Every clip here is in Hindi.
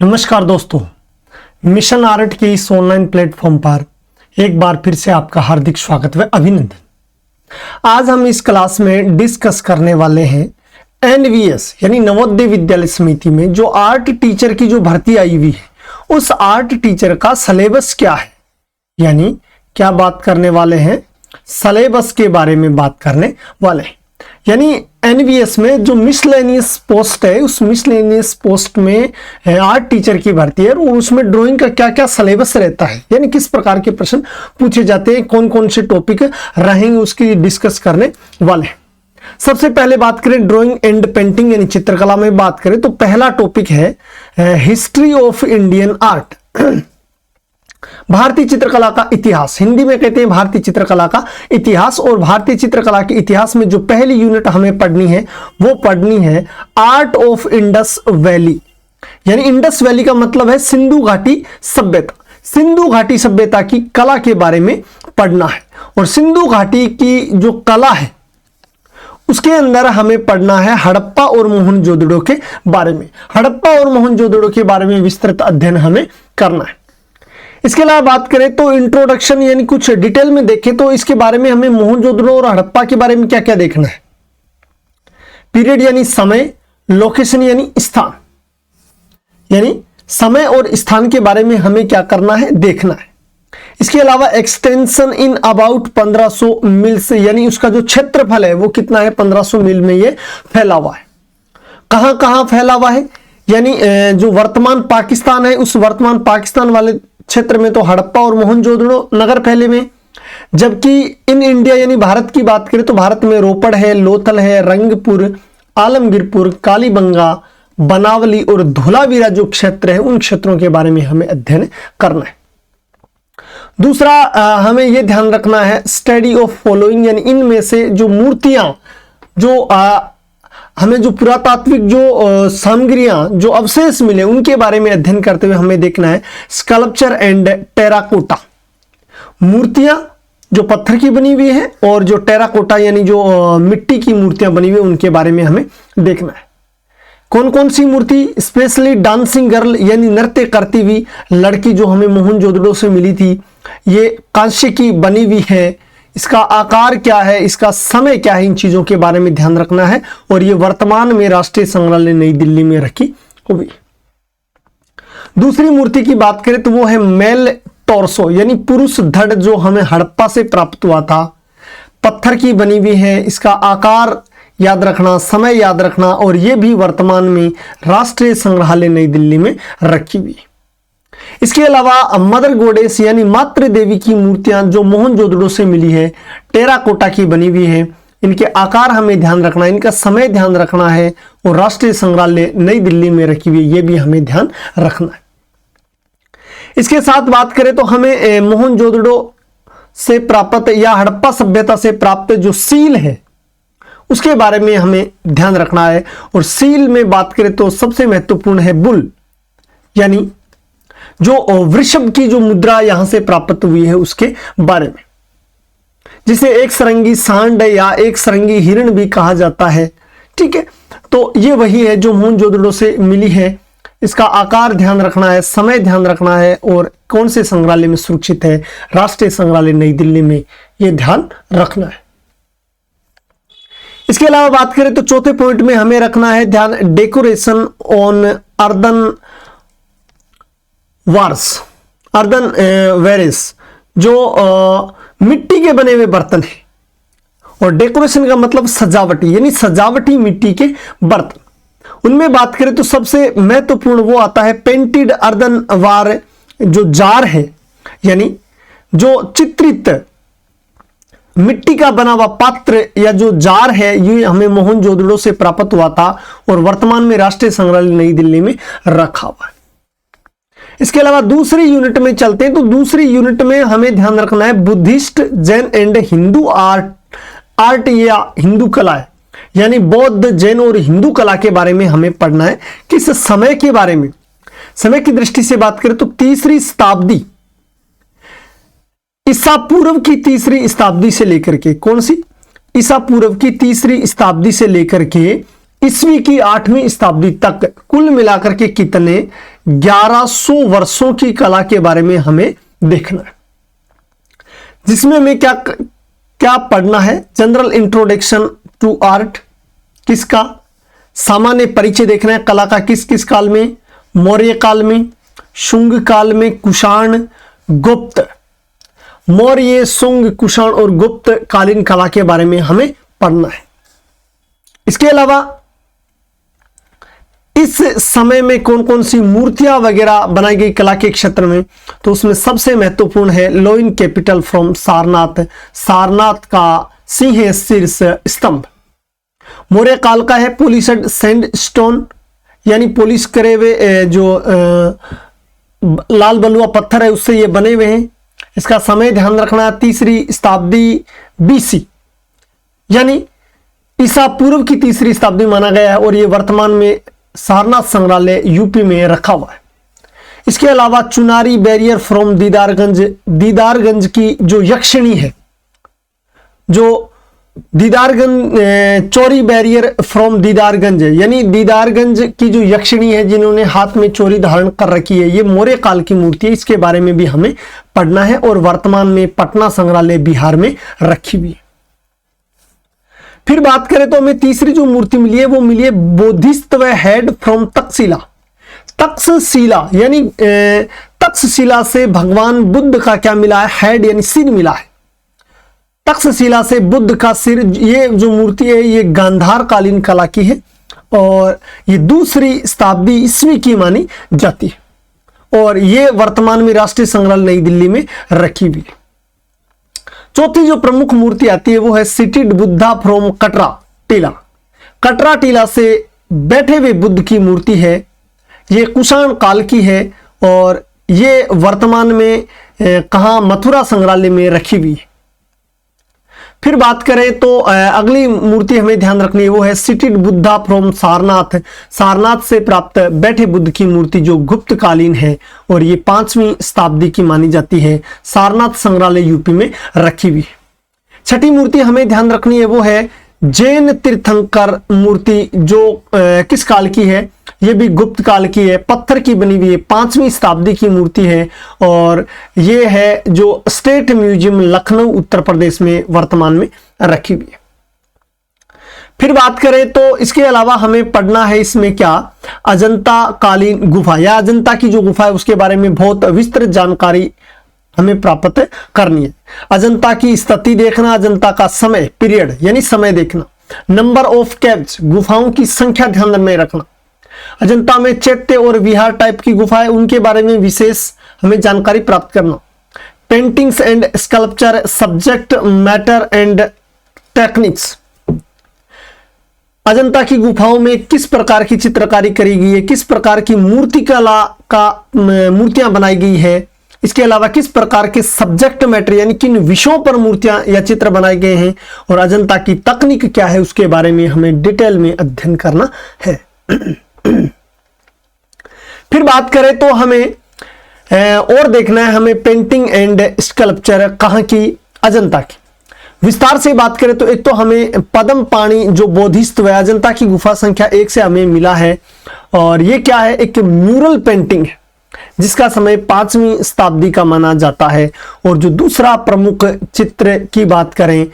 नमस्कार दोस्तों, मिशन आर्ट के इस ऑनलाइन प्लेटफॉर्म पर एक बार फिर से आपका हार्दिक स्वागत व अभिनंदन। आज हम इस क्लास में डिस्कस करने वाले हैं एनवीएस यानी नवोदय विद्यालय समिति में जो आर्ट टीचर की जो भर्ती आई हुई है उस आर्ट टीचर का सिलेबस क्या है, यानी क्या बात करने वाले हैं, सिलेबस के बारे में बात करने वाले हैं। यानी एनवीएस में जो मिसलेनियस पोस्ट है उस मिसलेनियस पोस्ट में आर्ट टीचर की भर्ती है और उसमें ड्राइंग का क्या क्या सिलेबस रहता है, यानी किस प्रकार के प्रश्न पूछे जाते हैं, कौन कौन से टॉपिक रहेंगे उसकी डिस्कस करने वाले हैं। सबसे पहले बात करें ड्राइंग एंड पेंटिंग यानी चित्रकला में बात करें तो पहला टॉपिक है हिस्ट्री ऑफ इंडियन आर्ट, भारतीय चित्रकला का इतिहास। हिंदी में कहते हैं भारतीय चित्रकला का इतिहास। और भारतीय चित्रकला के इतिहास में जो पहली यूनिट हमें पढ़नी है वो पढ़नी है आर्ट ऑफ इंडस वैली, यानी इंडस वैली का मतलब है सिंधु घाटी सभ्यता। सिंधु घाटी सभ्यता की कला के बारे में पढ़ना है और सिंधु घाटी की जो कला है उसके अंदर हमें पढ़ना है हड़प्पा और मोहनजोदड़ो के बारे में। हड़प्पा और मोहनजोदड़ो के बारे में विस्तृत अध्ययन हमें करना है। इसके अलावा बात करें तो इंट्रोडक्शन यानी कुछ डिटेल में देखें तो इसके बारे में हमें मोहनजोदड़ो और हड़प्पा के बारे में क्या क्या देखना है। पीरियड यानी समय, लोकेशन यानी स्थान, यानी समय और स्थान के बारे में हमें क्या करना है, देखना है। इसके अलावा एक्सटेंशन इन अबाउट 1500 मील्स, यानी उसका जो क्षेत्रफल है वो कितना है, 1500 मील में ये फैला हुआ है। कहां कहां फैला हुआ है, यानी जो वर्तमान पाकिस्तान है उस वर्तमान पाकिस्तान वाले क्षेत्र में तो हड़प्पा और मोहनजोदड़ो नगर फैले में, जबकि इन इंडिया यानी भारत की बात करें तो भारत में रोपड़ है, लोथल है, रंगपुर, आलमगीरपुर, कालीबंगा, बनावली और धोलावीरा जो क्षेत्र है उन क्षेत्रों के बारे में हमें अध्ययन करना है। दूसरा हमें यह ध्यान रखना है स्टडी ऑफ फॉलोइंग, यानी इनमें से जो मूर्तियां जो हमें जो पुरातात्विक जो सामग्रियां जो अवशेष मिले उनके बारे में अध्ययन करते हुए हमें देखना है स्कल्पचर एंड टेराकोटा, मूर्तियां जो पत्थर की बनी हुई है और जो टेराकोटा यानी जो मिट्टी की मूर्तियां बनी हुई है उनके बारे में हमें देखना है। कौन कौन सी मूर्ति, स्पेशली डांसिंग गर्ल यानी नृत्य करती हुई लड़की जो हमें मोहनजोदड़ो से मिली थी, ये कांस्य की बनी हुई है, इसका आकार क्या है, इसका समय क्या है, इन चीजों के बारे में ध्यान रखना है। और ये वर्तमान में राष्ट्रीय संग्रहालय नई दिल्ली में रखी हुई। दूसरी मूर्ति की बात करें तो वो है मेल टॉर्सो यानी पुरुष धड़ जो हमें हड़प्पा से प्राप्त हुआ था, पत्थर की बनी हुई है, इसका आकार याद रखना, समय याद रखना, और ये भी वर्तमान में राष्ट्रीय संग्रहालय नई दिल्ली में रखी हुई। इसके अलावा मदर गोडेस यानी मातृ देवी की मूर्तियां जो मोहनजोदड़ो से मिली है, टेराकोटा की बनी हुई है, इनके आकार हमें ध्यान रखना है, इनका समय ध्यान रखना है और राष्ट्रीय संग्रहालय नई दिल्ली में रखी हुई ये भी हमें ध्यान रखना है। इसके साथ बात करें तो हमें मोहनजोदड़ो से प्राप्त या हड़प्पा सभ्यता से प्राप्त जो सील है उसके बारे में हमें ध्यान रखना है। और सील में बात करें तो सबसे महत्वपूर्ण है बुल, यानी जो वृषभ की जो मुद्रा यहां से प्राप्त हुई है उसके बारे में, जिसे एक सरंगी सांड या एक सरंगी हिरण भी कहा जाता है। ठीक है, तो ये वही है जो मोहनजोदड़ो से मिली है। इसका आकार ध्यान रखना है, समय ध्यान रखना है और कौन से संग्रहालय में सुरक्षित है, राष्ट्रीय संग्रहालय नई दिल्ली में, यह ध्यान रखना है। इसके अलावा बात करें तो चौथे पॉइंट में हमें रखना है ध्यान decoration on earthen wares, earthen wares जो मिट्टी के बने हुए बर्तन है, और डेकोरेशन का मतलब सजावटी यानी सजावटी मिट्टी के बर्तन। उनमें बात करें तो सबसे महत्वपूर्ण वो आता है पेंटेड अर्दन वार जो जार है, यानी जो चित्रित मिट्टी का बना हुआ पात्र या जो जार है ये हमें मोहनजोदड़ो से प्राप्त हुआ था और वर्तमान में राष्ट्रीय संग्रहालय नई दिल्ली में रखा हुआ है। इसके अलावा दूसरी यूनिट में चलते हैं तो दूसरी यूनिट में हमें ध्यान रखना है Buddhist, Jain and Hindu art या हिंदू कला है, यानी बौद्ध, जैन और हिंदू कला के बारे में हमें पढ़ना है। किस समय के बारे में, समय की दृष्टि से बात करें तो तीसरी शताब्दी, ईसा पूर्व की तीसरी शताब्दी से लेकर के, कौन सी, ईसा पूर्व की तीसरी शताब्दी से लेकर के ईस्वी की 8वीं शताब्दी तक कुल मिलाकर के कितने 1100 वर्षों की कला के बारे में हमें देखना है, जिसमें हमें क्या क्या पढ़ना है। जनरल इंट्रोडक्शन टू आर्ट किसका, सामान्य परिचय देखना है कला का किस किस काल में, मौर्य काल में, शुंग काल में, कुषाण, गुप्त। मौर्य, शुंग, कुषाण और गुप्त कालीन कला के बारे में हमें पढ़ना है। इसके अलावा इस समय में कौन कौन सी मूर्तियां वगैरह बनाई गई कला के क्षेत्र में, तो उसमें सबसे महत्वपूर्ण है lion capital from Sarnath, Sarnath का सिंह शीर्ष स्तंभ। मौर्य काल का है पॉलिश्ड सैंडस्टोन, यानी पॉलिश करे हुए जो लाल बलुआ पत्थर है उससे ये बने हुए हैं। इसका समय ध्यान रखना 3री शताब्दी BC, यानी ईसा पूर्व की 3री शताब्दी माना गया है और ये वर्तमान में सारनाथ संग्रहालय यूपी में रखा हुआ है। इसके अलावा चुनारी बैरियर फ्रॉम दीदारगंज, दीदारगंज की जो यक्षिणी है, जो दीदारगंज चोरी बैरियर फ्रॉम दीदारगंज, यानी दीदारगंज की जो यक्षिणी है जिन्होंने हाथ में चोरी धारण कर रखी है, ये मौर्य काल की मूर्ति है। इसके बारे में भी हमें पढ़ना है और वर्तमान में पटना संग्रहालय बिहार में रखी हुई है। फिर बात करें तो हमें तीसरी जो मूर्ति मिली है वो मिली है बोधिसत्व हेड फ्रॉम तक्षशिला। तक्षशिला यानी तक्षशिला से भगवान बुद्ध का क्या मिला है, हेड यानी सिर मिला है। तक्षशिला से बुद्ध का सिर, ये जो मूर्ति है ये गांधार कालीन कला की है और ये 2री शताब्दी ईस्वी की मानी जाती है और ये वर्तमान में राष्ट्रीय संग्रहालय नई दिल्ली में रखी हुई है। चौथी जो प्रमुख मूर्ति आती है वो है सीटेड बुद्धा फ्रॉम कटरा टीला। कटरा टीला से बैठे हुए बुद्ध की मूर्ति है, ये कुषाण काल की है और ये वर्तमान में कहाँ, मथुरा संग्रहालय में रखी हुई है। फिर बात करें तो अगली मूर्ति हमें ध्यान रखनी है वो है सीटेड बुद्धा फ्रॉम सारनाथ। सारनाथ से प्राप्त बैठे बुद्ध की मूर्ति जो गुप्त कालीन है और ये 5वीं शताब्दी की मानी जाती है, सारनाथ संग्रहालय यूपी में रखी हुई है। छठी मूर्ति हमें ध्यान रखनी है वो है जैन तीर्थंकर मूर्ति जो किस काल की है, ये भी गुप्त काल की है, पत्थर की बनी हुई है, 5वीं शताब्दी की मूर्ति है और ये है जो स्टेट म्यूजियम लखनऊ उत्तर प्रदेश में वर्तमान में रखी हुई है। फिर बात करें तो इसके अलावा हमें पढ़ना है इसमें क्या, अजंता कालीन गुफा या अजंता की जो गुफा है उसके बारे में बहुत विस्तृत जानकारी हमें प्राप्त करनी है। अजंता की स्थिति देखना, अजंता का समय पीरियड यानी समय देखना, नंबर ऑफ केव्स गुफाओं की संख्या ध्यान में रखना। अजंता में चैत्य और विहार टाइप की गुफा है उनके बारे में विशेष हमें जानकारी प्राप्त करना। Paintings and sculpture, subject matter and techniques, Ajanta की गुफाओं में किस प्रकार की चित्रकारी करी गई है, किस प्रकार की मूर्ति कला का मूर्तियां बनाई गई है, इसके अलावा किस प्रकार के सब्जेक्ट मैटर यानी किन विषयों पर मूर्तियां या चित्र बनाए गए हैं और अजंता की तकनीक क्या है उसके बारे में हमें डिटेल में अध्ययन करना है। फिर बात करें तो हमें और देखना है हमें पेंटिंग एंड स्कल्पचर कहां की, अजंता की। विस्तार से बात करें तो एक तो हमें पद्म पाणी जो बोधिसत्व है अजंता की गुफा संख्या 1 से हमें मिला है और ये क्या है, एक म्यूरल पेंटिंग है जिसका समय 5वीं शताब्दी का माना जाता है। और जो दूसरा प्रमुख चित्र की बात करें,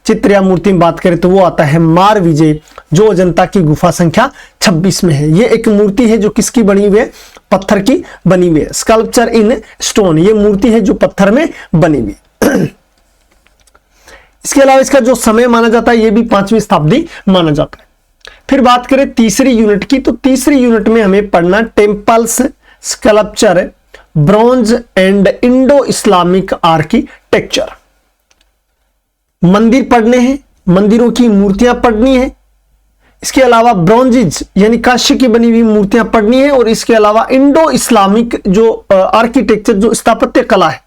चित्र या मूर्ति में बात करें तो वो आता है मार विजय जो अजंता की गुफा संख्या 26 में है। ये एक मूर्ति है जो किसकी बनी हुई है, पत्थर की बनी हुई है। स्कल्पचर इन स्टोन, ये मूर्ति है जो पत्थर में बनी हुई है। इसके अलावा इसका जो समय माना जाता है ये भी 5वीं शताब्दी माना जाता है। फिर बात करें तीसरी यूनिट की, तो तीसरी यूनिट में हमें पढ़ना temples, sculpture, bronze and Indo Islamic architecture. मंदिर पढ़ने हैं, मंदिरों की मूर्तियां पढ़नी है। इसके अलावा ब्रॉन्जेज यानी कांस्य की बनी हुई मूर्तियां पढ़नी है और इसके अलावा इंडो इस्लामिक जो आर्किटेक्चर जो स्थापत्य कला है,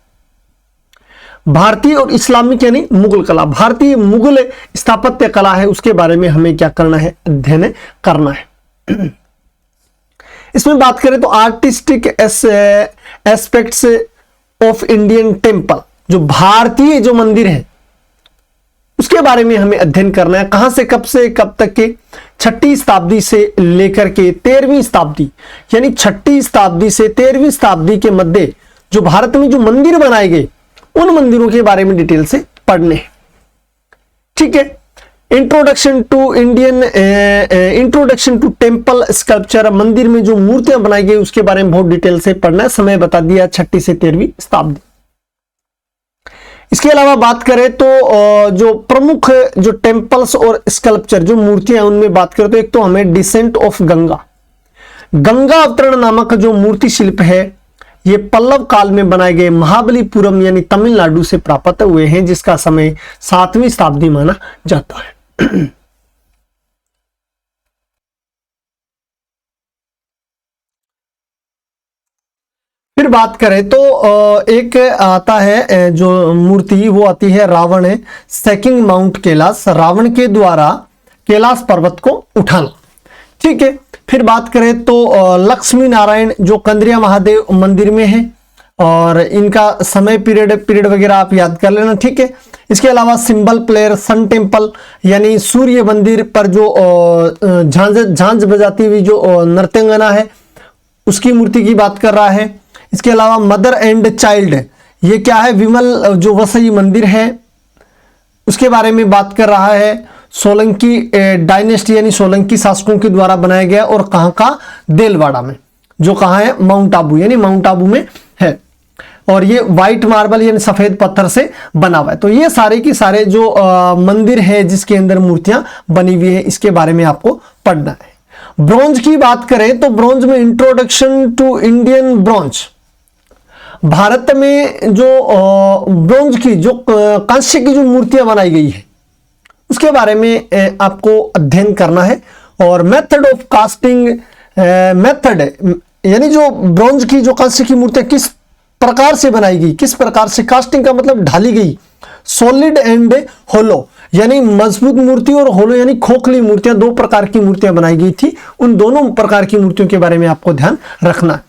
भारतीय और इस्लामिक यानी मुगल कला, भारतीय मुगल स्थापत्य कला है उसके बारे में हमें क्या करना है, अध्ययन करना है। इसमें बात करें तो artistic aspects of Indian temple, जो भारतीय जो मंदिर है उसके बारे में हमें अध्ययन करना है। कहां से कब तक के, 6वीं शताब्दी से लेकर के 13वीं शताब्दी, यानी 6वीं शताब्दी से 13वीं शताब्दी के मध्य जो भारत में जो मंदिर बनाए गए उन मंदिरों के बारे में डिटेल से पढ़ने हैं। ठीक है। इंट्रोडक्शन टू टेम्पल स्कल्पचर, मंदिर में जो मूर्तियां बनाई गई उसके बारे में बहुत डिटेल से पढ़ना है। समय बता दिया 6वीं से 13वीं शताब्दी। इसके अलावा बात करें तो जो प्रमुख जो टेम्पल्स और स्कल्पचर जो मूर्तियां उनमें बात करें तो एक तो हमें डिसेंट ऑफ गंगा, गंगा अवतरण नामक जो मूर्ति शिल्प है ये पल्लव काल में बनाए गए महाबलीपुरम यानी तमिलनाडु से प्राप्त हुए हैं, जिसका समय 7वीं शताब्दी माना जाता है। फिर बात करें तो एक आता है जो मूर्ति वो आती है रावण है सेकिंग माउंट कैलाश, रावण के द्वारा कैलाश पर्वत को उठाना। ठीक है। फिर बात करें तो लक्ष्मी नारायण जो कंदरिया महादेव मंदिर में है और इनका समय पीरियड वगैरह आप याद कर लेना। ठीक है। इसके अलावा सिंबल प्लेयर सन टेम्पल यानी सूर्य मंदिर पर जो झांझ बजाती हुई जो नर्तंगना है उसकी मूर्ति की बात कर रहा है। इसके अलावा मदर एंड चाइल्ड, ये क्या है, विमल जो वसई मंदिर है उसके बारे में बात कर रहा है। सोलंकी डायनेस्टी यानी सोलंकी शासकों के द्वारा बनाया गया और कहां का, देलवाड़ा में, जो कहां है, माउंट आबू यानी माउंट आबू में है। और ये व्हाइट मार्बल यानी सफेद पत्थर से बना हुआ है। तो ये सारे की सारे जो मंदिर है जिसके अंदर मूर्तियां बनी हुई है इसके बारे में आपको पढ़ना है। ब्रॉन्ज की बात करें तो ब्रॉन्ज में introduction to Indian bronze, Bharat में जो ब्रॉन्ज की जो कांस्य की जो मूर्तियां बनाई गई है उसके बारे में आपको अध्ययन करना है। और मेथड ऑफ कास्टिंग, मेथड यानी जो ब्रॉन्ज की जो कांस्य की मूर्तियां किस प्रकार से बनाई गई, किस प्रकार से, कास्टिंग का मतलब ढाली गई, सॉलिड एंड होलो यानी मजबूत मूर्ति और होलो यानी खोखली मूर्तियां, दो प्रकार की मूर्तियां बनाई गई थी। उन दोनों प्रकार की मूर्तियों के बारे में आपको ध्यान रखना है।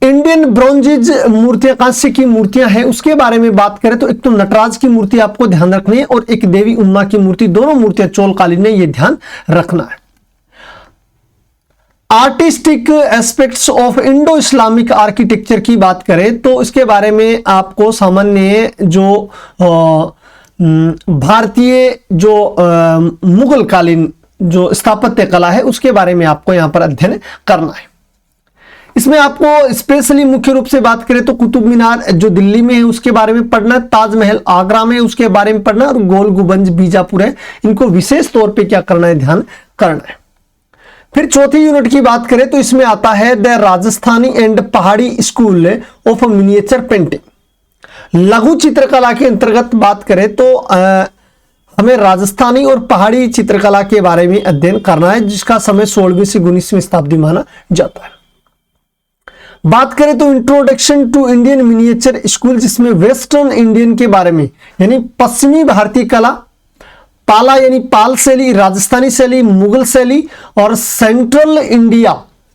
इंडियन ब्रॉन्जेज मूर्तियां, कांस्य की मूर्तियां हैं उसके बारे में बात करें तो एक तो नटराज की मूर्ति आपको ध्यान रखनी है और एक देवी उम्मा की मूर्ति, दोनों मूर्तियां चोलकालीन है, ये ध्यान रखना है। Artistic aspects of Indo Islamic architecture की बात करें तो इसके बारे में आपको सामान्य जो भारतीय जो मुगल कालीन जो स्थापत्य कला है उसके बारे में आपको यहां पर अध्ययन करना है। इसमें आपको स्पेशली मुख्य रूप से बात करें तो कुतुब मीनार जो दिल्ली में है उसके बारे में पढ़ना है, ताजमहल आगरा में उसके बारे में पढ़ना है और गोल गुंबद बीजापुर है, इनको विशेष तौर पे क्या करना है, ध्यान करना है। फिर चौथी यूनिट की बात करें तो इसमें आता है द राजस्थानी एंड पहाड़ी स्कूल ऑफ मिनिएचर पेंटिंग। लघु चित्रकला के अंतर्गत बात करें तो हमें राजस्थानी और पहाड़ी चित्रकला के बारे में अध्ययन करना है जिसका समय 16वीं से 19वीं शताब्दी माना जाता है। बात करें तो introduction to Indian miniature school जिसमें वेस्टर्न इंडियन के बारे में यानी पश्चिमी भारतीय कला, पाला यानी पाल शैली, राजस्थानी शैली, मुगल शैली और सेंट्रल इंडिया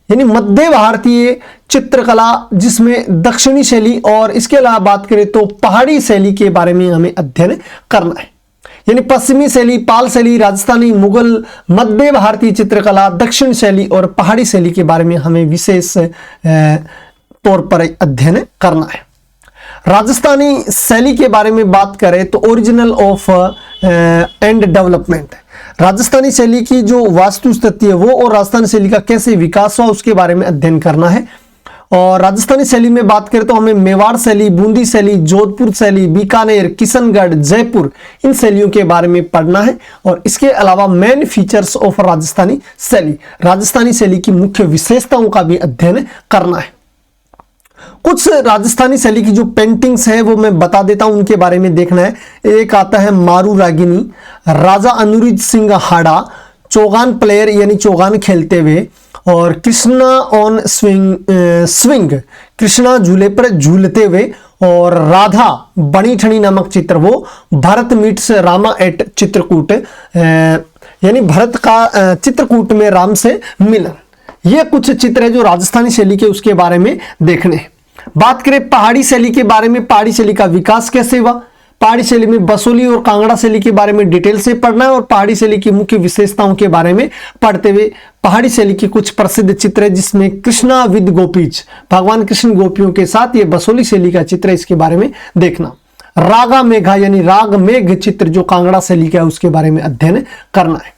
यानी मध्य भारतीय चित्रकला जिसमें दक्षिणी शैली, और इसके अलावा बात करें तो पहाड़ी शैली के बारे में हमें अध्ययन करना है। यानी पश्चिमी शैली, पाल शैली, राजस्थानी, मुगल, मध्य भारतीय चित्रकला, दक्षिण शैली और पहाड़ी शैली के बारे में हमें विशेष तौर पर अध्ययन करना है। राजस्थानी शैली के बारे में बात करें तो original of and development, Rajasthani शैली की जो वास्तु स्थिति है वो और राजस्थानी शैली का कैसे विकास हुआ उसके बारे में अध्ययन करना है। और राजस्थानी शैली में बात करें तो हमें मेवाड़ शैली, बूंदी शैली, जोधपुर शैली, बीकानेर, किशनगढ़, जयपुर इन शैलियों के बारे में पढ़ना है। और इसके अलावा मेन फीचर्स ऑफ राजस्थानी शैली, राजस्थानी शैली की मुख्य विशेषताओं का भी अध्ययन करना है। कुछ राजस्थानी शैली की जो पेंटिंग्स है वो मैं बता देता हूं, उनके बारे में देखना है। एक आता है मारू रागिनी, राजा अनुरुद्ध सिंह हाड़ा, चौगान प्लेयर यानी चौगान खेलते हुए, और कृष्णा ऑन स्विंग कृष्णा झूले पर झूलते हुए, और राधा बनी ठनी नामक चित्र वो भरत मीट्स रामा एट चित्रकूट यानी भरत का चित्रकूट में राम से मिलन। ये कुछ चित्र है जो राजस्थानी शैली के उसके बारे में देखने हैं। बात करें पहाड़ी शैली के बारे में, पहाड़ी शैली का विकास कैसे हुआ, पहाड़ी शैली में बसोली और कांगड़ा शैली के बारे में डिटेल से पढ़ना है और पहाड़ी शैली की मुख्य विशेषताओं के बारे में पढ़ते हुए पहाड़ी शैली के कुछ प्रसिद्ध चित्र है जिसमें कृष्णा विद गोपीज, भगवान कृष्ण गोपियों के साथ, ये बसोली शैली का चित्र है, इसके बारे में देखना। रागा मेघा यानी राग मेघ चित्र जो कांगड़ा शैली का है उसके बारे में अध्ययन करना है।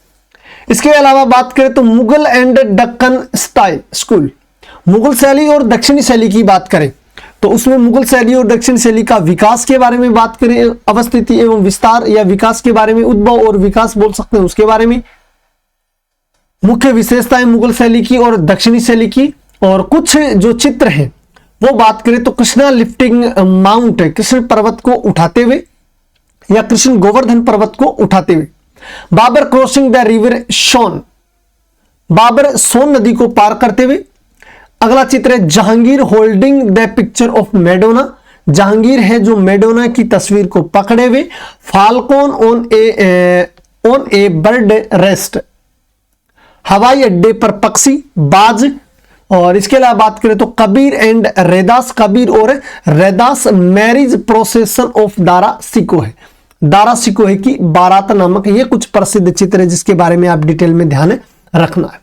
इसके अलावा बात करें तो Mughal and Deccan style school, Mughal शैली और दक्षिणी शैली की बात करें तो उसमें मुगल शैली और दक्षिण शैली का विकास के बारे में बात करें, अवस्थिति एवं विस्तार या विकास के बारे में, उद्भव और विकास बोल सकते हैं उसके बारे में, मुख्य विशेषताएं मुगल शैली की और दक्षिणी शैली की, और कुछ जो चित्र हैं वो बात करें तो कृष्णा लिफ्टिंग माउंट, कृष्ण पर्वत को उठाते हुए या कृष्ण गोवर्धन पर्वत को उठाते हुए, Babur crossing the river Son, Babur Son नदी को पार करते हुए। अगला चित्र है Jahangir holding the picture of Madonna, Jahangir है जो मेडोना की तस्वीर को पकड़े हुए। Falcon on a bird rest, हवाई अड्डे पर पक्षी बाज। और इसके अलावा बात करें तो कबीर एंड रैदास, कबीर और Raidas marriage procession of Dara Shikoh है, दारा सिको है कि बारात नामक, ये कुछ प्रसिद्ध चित्र है जिसके बारे में आप डिटेल में ध्यान रखना है।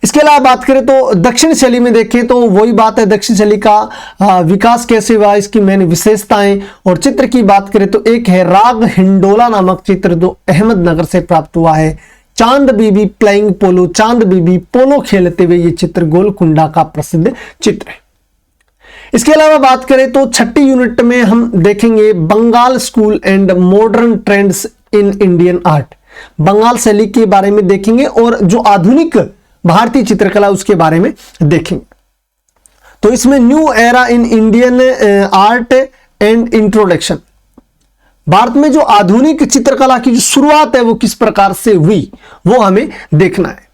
इसके अलावा बात करें तो दक्षिण शैली में देखें तो वही बात है, दक्षिण शैली का विकास कैसे हुआ, इसकी मेन विशेषताएं। और चित्र की बात करें तो एक है राग हिंडोला नामक चित्र जो अहमदनगर से प्राप्त हुआ है। चांद बीबी प्लेइंग पोलो, चांद बीबी पोलो खेलते हुए, ये चित्र गोलकुंडा का प्रसिद्ध चित्र है। इसके अलावा बात करें तो छठी यूनिट में हम देखेंगे Bengal school and modern trends in Indian art, Bengal शैली के बारे में देखेंगे और जो आधुनिक भारतीय चित्रकला उसके बारे में देखेंगे। तो इसमें new era in Indian art and introduction, Bharat में जो आधुनिक चित्रकला की जो शुरुआत है वो किस प्रकार से हुई वो हमें देखना है।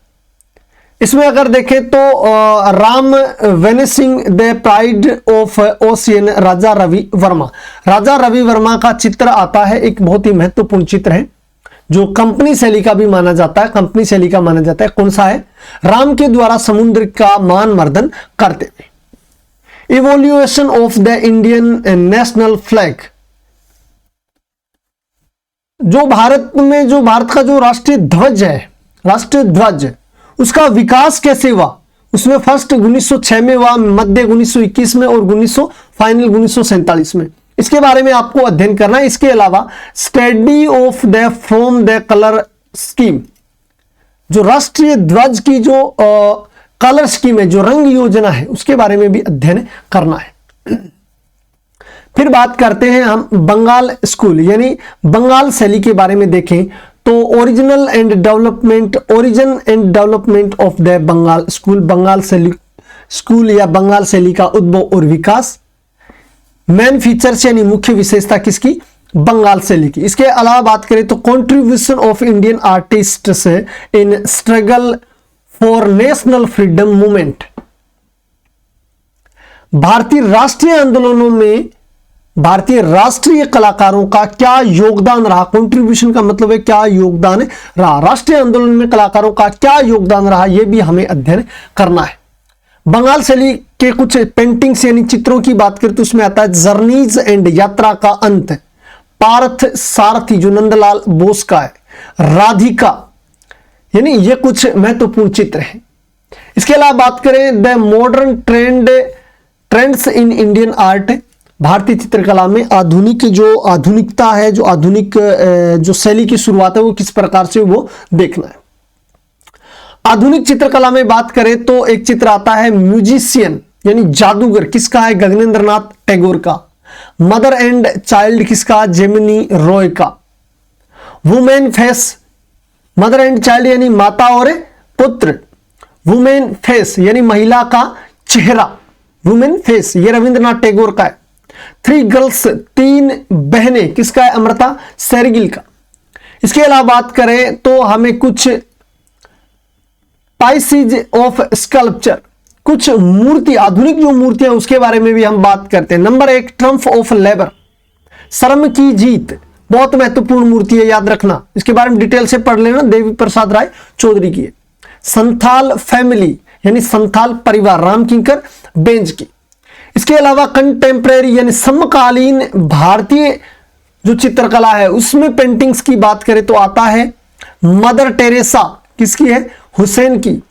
इसमें अगर देखें तो Ram vanquishing the pride of ocean, Raja Ravi Varma, Raja Ravi Varma का चित्र आता है, एक बहुत ही महत्वपूर्ण चित्र है जो कंपनी शैली का भी माना जाता है, कंपनी शैली का माना जाता है। कौन सा है? राम के द्वारा समुद्र का मान मर्दन करते हुए। Evolution of the Indian national flag, जो भारत में जो भारत का जो राष्ट्रीय ध्वज है, राष्ट्रीय ध्वज, उसका विकास कैसे हुआ, उसमें फर्स्ट 1906 में हुआ, मध्य 1921 में और फाइनल 1947 में, इसके बारे में आपको अध्ययन करना है। इसके अलावा study of the from the colour scheme, जो राष्ट्रीय ध्वज की जो कलर स्कीम है, जो रंग योजना है, उसके बारे में भी अध्ययन करना है। फिर बात करते हैं हम बंगाल स्कूल यानी बंगाल शैली के बारे में देखें तो origin and development of the Bengal school, Bengal शैली स्कूल या बंगाल शैली का उद्भव और विकास। मेन फीचर्स यानी मुख्य विशेषता किसकी? बंगाल शैली की। इसके अलावा बात करें तो contribution of Indian artists in struggle for national freedom movement, भारतीय राष्ट्रीय आंदोलनों में भारतीय राष्ट्रीय कलाकारों का क्या योगदान रहा। कंट्रीब्यूशन का मतलब है क्या योगदान रहा, राष्ट्रीय आंदोलन में कलाकारों का क्या योगदान रहा, यह भी हमें अध्ययन करना है। बंगाल शैली के कुछ पेंटिंग्स यानी चित्रों की बात करें तो उसमें आता है जर्नीज एंड यात्रा का अंत, पार्थ सारथी जो नंदलाल बोस का है, राधिका, यानी ये कुछ महत्वपूर्ण चित्र हैं। इसके अलावा बात करें the modern trends in Indian art, भारतीय चित्रकला में आधुनिक जो आधुनिकता है, जो आधुनिक जो शैली की शुरुआत है वो किस प्रकार से वो देखना है। आधुनिक चित्रकला में बात करें तो एक चित्र आता है म्यूजिशियन यानी जादूगर, किसका है? गगनेंद्रनाथ टैगोर का। मदर एंड चाइल्ड किसका? जेमिनी रॉय का। Women face, mother and child यानी माता और पुत्र, वुमेन फेस यानी महिला का चेहरा, वुमेन फेस ये रविंद्रनाथ टैगोर का है। थ्री गर्ल्स, तीन बहनें, किसका है? अमृता शेरगिल का। इसके अलावा बात करें तो हमें कुछ पाइसीज ऑफ स्कल्पचर, कुछ मूर्ति, आधुनिक जो मूर्तियां उसके बारे में भी हम बात करते हैं। नंबर 1 ट्रम्फ ऑफ लेबर, श्रम की जीत, बहुत महत्वपूर्ण मूर्ति है, याद रखना, इसके बारे में डिटेल से पढ़ लेना, देवी प्रसाद राय चौधरी की है। संथाल फैमिली यानी संथाल परिवार, राम किंकर बेंज की। इसके अलावा कंटेम्प्रेरी यानी समकालीन भारतीय जो चित्रकला है उसमें पेंटिंग्स की बात करें तो आता है मदर टेरेसा, किसकी है, हुसैन की।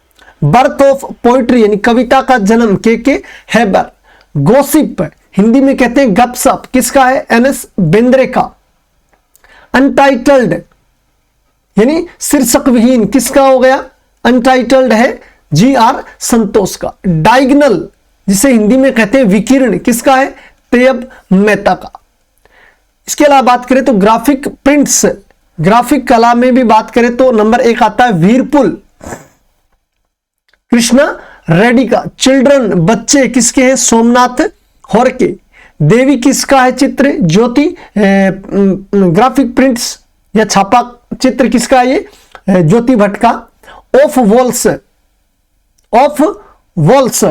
बर्थ ऑफ पोइट्री यानी कविता का जन्म के हैबर। गॉसिप हिंदी में कहते हैं गपसप, किसका है, एनएस बेंद्रे का। अनटाइटल्ड यानी शीर्षक विहीन, किसका हो गया, अनटाइटल्ड है जीआर संतोष का। डायगनल जिसे हिंदी में कहते हैं विकिरण, किसका है, तैयब मेहता का। इसके अलावा बात करें तो ग्राफिक प्रिंट्स, ग्राफिक कला में भी बात करें तो नंबर 1 आता है वीरपुल, कृष्णा रेड्डी का। चिल्ड्रन बच्चे, किसके हैं, सोमनाथ होरके। देवी किसका है चित्र, ज्योति। ग्राफिक प्रिंट्स या छापा चित्र किसका है ये, ज्योति भट्ट का। ऑफ वॉल्स, ऑफ वॉल्स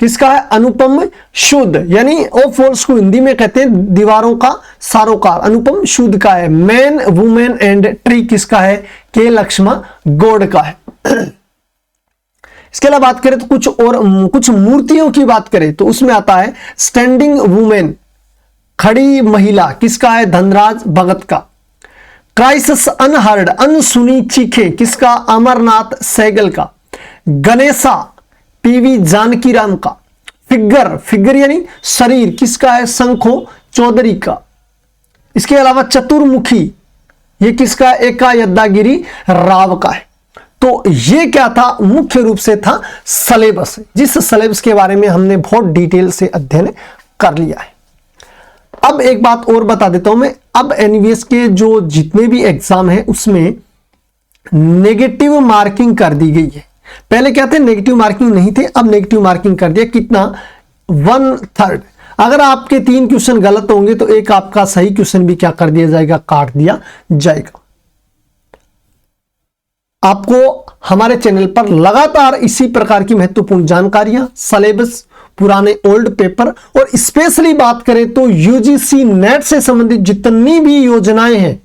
किसका है, अनुपम शुद्ध, यानी ऑफ वॉल्स को हिंदी में कहते हैं दीवारों का सारोकार, अनुपम शुद्ध का है। मैन वुमेन एंड ट्री किसका है, के लक्ष्मण गौड़ का है। इसके अलावा बात करें तो कुछ मूर्तियों की बात करें तो उसमें आता है स्टैंडिंग वुमेन, खड़ी महिला, किसका है, धनराज भगत का। क्राइसिस अनहर्ड, अनसुनी चीखें, किसका, अमरनाथ सहगल का। गणेशा, पीवी जानकीराम का। फिगर, फिगर यानी शरीर, किसका है, शंखो चौधरी का। इसके अलावा चतुर्मुखी, ये किसका, एका यद्दागिरी राव का है। तो ये क्या था, मुख्य रूप से था सिलेबस, जिस सिलेबस के बारे में हमने बहुत डिटेल से अध्ययन कर लिया है। अब एक बात और बता देता हूं मैं, अब एनवीएस के जो जितने भी एग्जाम है उसमें नेगेटिव मार्किंग कर दी गई है। पहले क्या थे, नेगेटिव मार्किंग नहीं थे, अब नेगेटिव मार्किंग कर दिया। कितना, 1/3। अगर आपके 3 क्वेश्चन गलत होंगे तो एक आपका सही क्वेश्चन भी क्या कर दिया जाएगा, काट दिया जाएगा। आपको हमारे चैनल पर लगातार इसी प्रकार की महत्वपूर्ण जानकारियां, सिलेबस, पुराने ओल्ड पेपर और स्पेशली बात करें तो यूजीसी नेट से संबंधित जितनी भी योजनाएं हैं,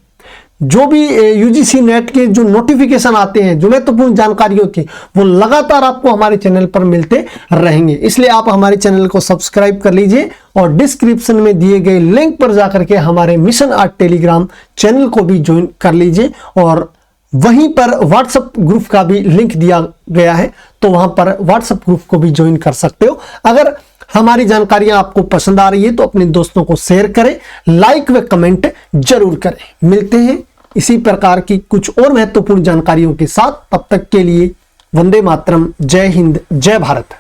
जो भी यूजीसी नेट के जो नोटिफिकेशन आते हैं, जो महत्वपूर्ण जानकारियों के, वो लगातार आपको हमारे चैनल पर मिलते रहेंगे। इसलिए आप हमारे चैनल को सब्सक्राइब कर लीजिए और डिस्क्रिप्शन में दिए गए लिंक पर जाकर के हमारे मिशन आर्ट टेलीग्राम चैनल को भी ज्वाइन कर लीजिए और वहीं पर व्हाट्सएप ग्रुप का भी लिंक दिया गया है, तो वहां पर व्हाट्सएप ग्रुप को भी ज्वाइन कर सकते हो। अगर हमारी जानकारियां आपको पसंद आ रही है तो अपने दोस्तों को शेयर करें, लाइक व कमेंट जरूर करें। मिलते हैं इसी प्रकार की कुछ और महत्वपूर्ण जानकारियों के साथ, तब तक के लिए वंदे मातरम, जय हिंद, जय भारत।